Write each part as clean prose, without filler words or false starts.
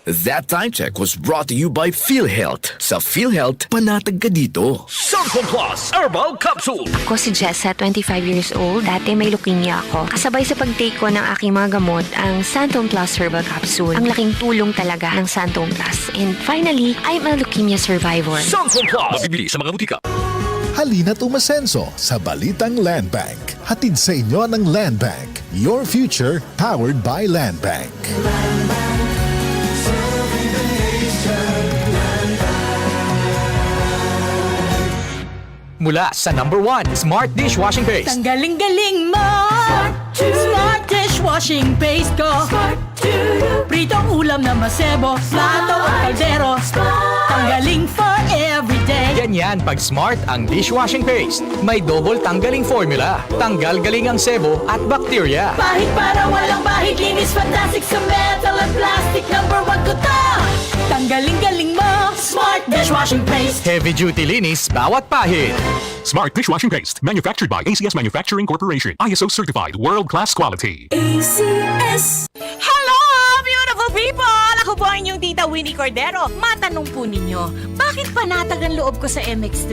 That time check was brought to you by PhilHealth. Sa PhilHealth, panatag ka dito. Santon Plus Herbal Capsule. Ako si Jessa, 25 years old. Dati may leukemia ako. Kasabay sa pag-take ko ng aking mga gamot, ang Santon Plus Herbal Capsule. Ang laking tulong talaga ng Santon Plus. And finally, I'm a leukemia survivor. Santon Plus. Mabibili sa mga butika. Halina't umasenso sa Balitang Land Bank. Hatid sa inyo ng Land Bank. Your future powered by Land Bank. Mula sa number 1, Smart Dishwashing Paste. Ang galing-galing mo! Smart dishwashing paste ko! Pritong ulam na masebo, plato at kaldero. Tanggaling for everyday. Ganyan pag Smart ang dishwashing paste. May double tanggaling formula. Tanggal galing ang sebo at bakterya. Bahid para walang bahid, linis fantastic sa metal at plastic. Number 1 ko to! Tanggaling-galing mo! Smart dishwashing paste! Heavy duty linis bawat pahid. Smart Dishwashing Paste, manufactured by ACS Manufacturing Corporation. ISO certified, world-class quality. ACS. Hello, beautiful people! Ako po ang inyong tita Winnie Cordero. Matanong po ninyo, bakit panatag ang loob ko sa MX3?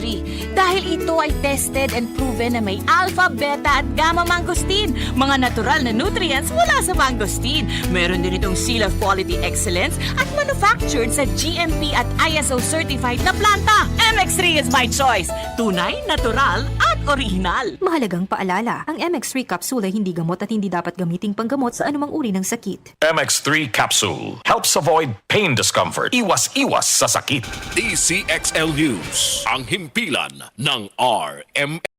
Dahil ito ay tested and proven na may alpha, beta at gamma mangosteen. Mga natural na nutrients mula sa mangosteen. Meron din itong seal of quality excellence at manufactured sa GMP at ISO certified na planta. MX3 is my choice. Tunay, natural at original. Mahalagang paalala, ang MX3 capsule ay hindi gamot at hindi dapat gamiting panggamot sa anumang uri ng sakit. MX3 Capsule helps avoid pain discomfort. Iwas-iwas sa sakit. DCXL News, ang himpilan ng RM.